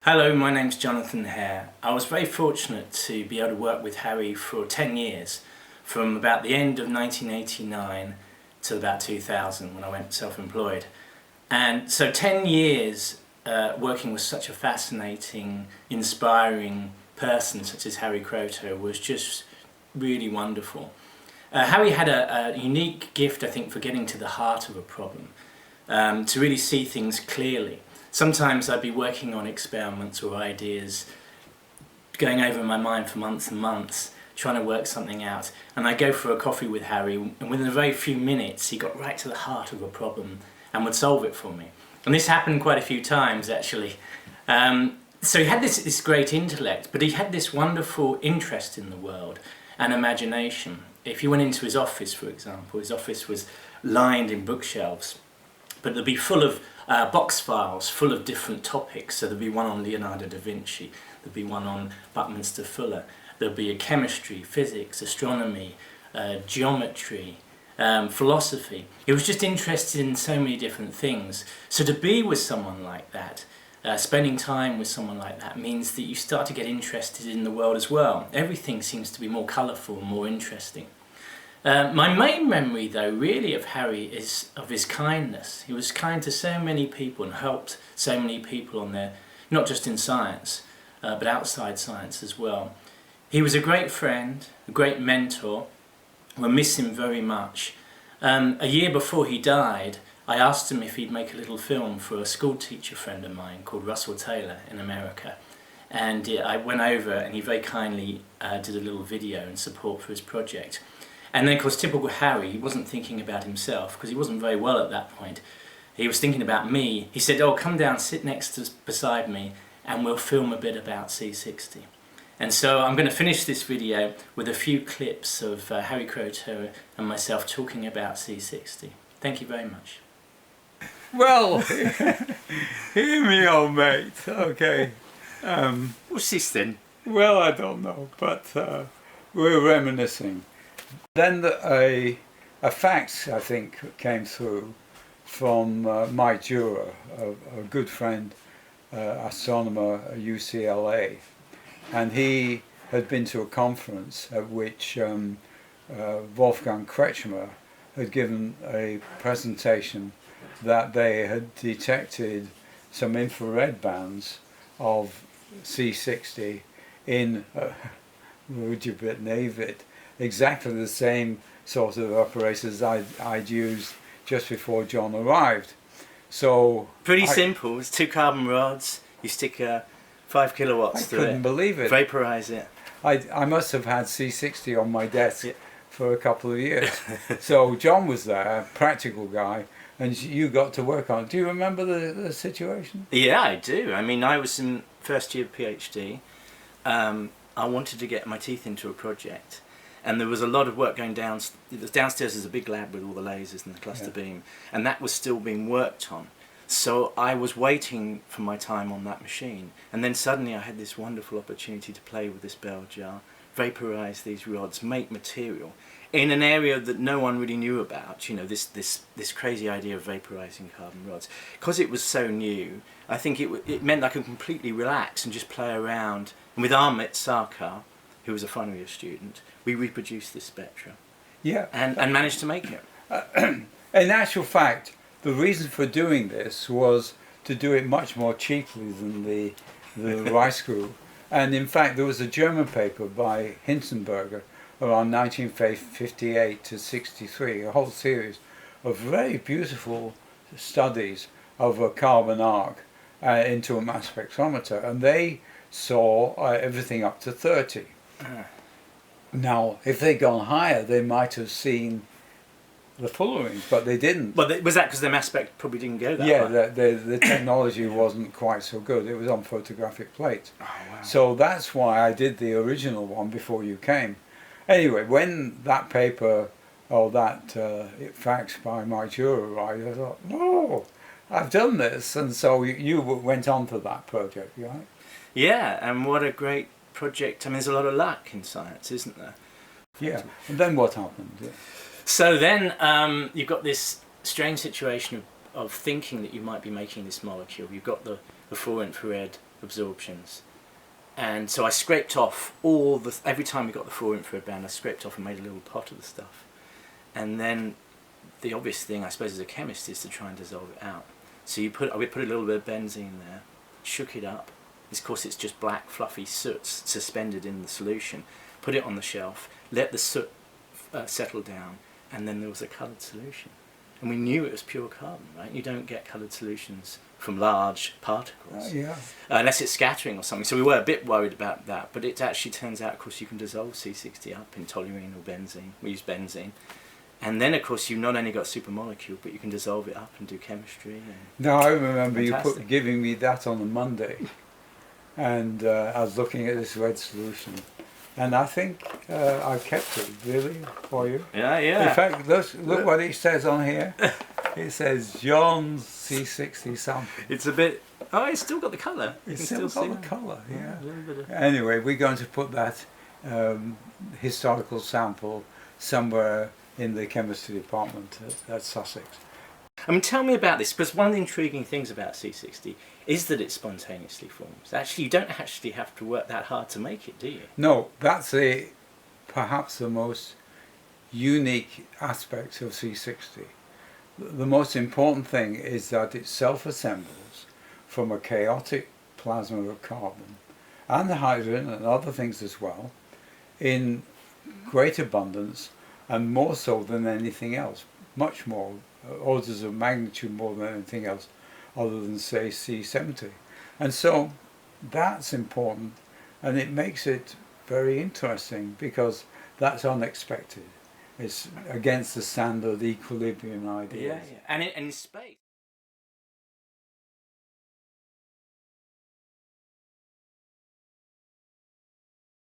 Hello, my name's Jonathan Hare. I was very fortunate to be able to work with Harry for 10 years, from about the end of 1989 to about 2000 when I went self-employed. And so 10 years working with such a fascinating, inspiring person such as Harry Kroto was just really wonderful. Harry had a unique gift, I think, for getting to the heart of a problem, to really see things clearly. Sometimes I'd be working on experiments or ideas, going over in my mind for months and months, trying to work something out, and I'd go for a coffee with Harry, and within a very few minutes he got right to the heart of a problem and would solve it for me. And this happened quite a few times, actually. So he had this great intellect, but he had this wonderful interest in the world and imagination. If you went into his office, for example, his office was lined in bookshelves, but it'd be full of box files full of different topics. So there'd be one on Leonardo da Vinci, there'd be one on Buckminster Fuller, there'd be a chemistry, physics, astronomy, geometry, philosophy. He was just interested in so many different things. So to be with someone like that, spending time with someone like that, means that you start to get interested in the world as well. Everything seems to be more colourful and more interesting. My main memory, though, really of Harry is of his kindness. He was kind to so many people and helped so many people on their, not just in science, but outside science as well. He was a great friend, a great mentor. I miss him very much. A year before he died, I asked him if he'd make a little film for a school teacher friend of mine called Russell Taylor in America. And I went over and he very kindly did a little video in support for his project. And then, of course, typical Harry, he wasn't thinking about himself because he wasn't very well at that point. He was thinking about me. He said, "Oh, come down, sit beside me, and we'll film a bit about C60." And so I'm going to finish this video with a few clips of Harry Kroto and myself talking about C60. Thank you very much. Well, hear me, old mate. Okay. What's this then? Well, I don't know, but we're reminiscing. Then a fax, I think, came through from Mike Durer, a good friend, astronomer at UCLA. And he had been to a conference at which Wolfgang Kretschmer had given a presentation that they had detected some infrared bands of C60 in, would you believe it, exactly the same sort of apparatus I'd used just before John arrived. So pretty simple. It's 2 carbon rods. You stick 5 kilowatts through it. I couldn't believe it. Vaporize it. I must have had C60 on my desk for a couple of years. So John was there, practical guy, and you got to work on it. Do you remember the situation? Yeah, I do. I mean, I was in first year PhD. I wanted to get my teeth into a project. And there was a lot of work going down. Downstairs is a big lab with all the lasers and the cluster beam, and that was still being worked on. So I was waiting for my time on that machine, and then suddenly I had this wonderful opportunity to play with this bell jar, vaporize these rods, make material in an area that no one really knew about. You know, this crazy idea of vaporizing carbon rods. Because it was so new, I think it meant I could completely relax and just play around. And with Amit Sarkar, who was a final year student, we reproduced this spectra. Yeah. And managed to make it. In actual fact, the reason for doing this was to do it much more cheaply than the rice group. And in fact, there was a German paper by Hinzenberger around 1958 to 63, a whole series of very beautiful studies of a carbon arc into a mass spectrometer, and they saw everything up to 30. Now, if they'd gone higher, they might have seen the fullerenes, but they didn't. Well, was that because the mass spec probably didn't go that way? Yeah, the technology wasn't quite so good. It was on photographic plates. Oh, wow. So that's why I did the original one before you came. Anyway, when that paper, or that fax by Mike Durer arrived, I thought, no, I've done this. And so you went on to that project, right? Yeah, and what a great project. I mean, there's a lot of luck in science, isn't there? Yeah, and then what happened? Yeah. So then you've got this strange situation of thinking that you might be making this molecule. You've got the 4 infrared absorptions. And so I scraped off every time we got the 4 infrared band, I scraped off and made a little pot of the stuff. And then the obvious thing, I suppose, as a chemist is to try and dissolve it out. So we put a little bit of benzene there, shook it up. Of course, it's just black, fluffy soot suspended in the solution. Put it on the shelf, let the soot settle down, and then there was a coloured solution. And we knew it was pure carbon, right? You don't get coloured solutions from large particles, unless it's scattering or something. So we were a bit worried about that, but it actually turns out, of course, you can dissolve C60 up in toluene or benzene. We use benzene. And then, of course, you've not only got supermolecule, but you can dissolve it up and do chemistry. Now, I remember giving me that on a Monday, and I was looking at this red solution, and I think I kept it, really, for you. Yeah, yeah. In fact, look what it says on here. It says John's C60 sample. It's a bit... Oh, it's still got the colour. It's still got the colour, yeah. Anyway, we're going to put that historical sample somewhere in the chemistry department at Sussex. I mean, tell me about this, because one of the intriguing things about C60 is that it spontaneously forms. Actually, you don't actually have to work that hard to make it, do you? No, that's perhaps the most unique aspect of C60. The most important thing is that it self-assembles from a chaotic plasma of carbon and the hydrogen and other things as well in great abundance, and more so than anything else, much more, orders of magnitude more than anything else other than, say, C70. And so that's important, and it makes it very interesting because that's unexpected. It's against the standard equilibrium idea. Yeah, yeah. And in space.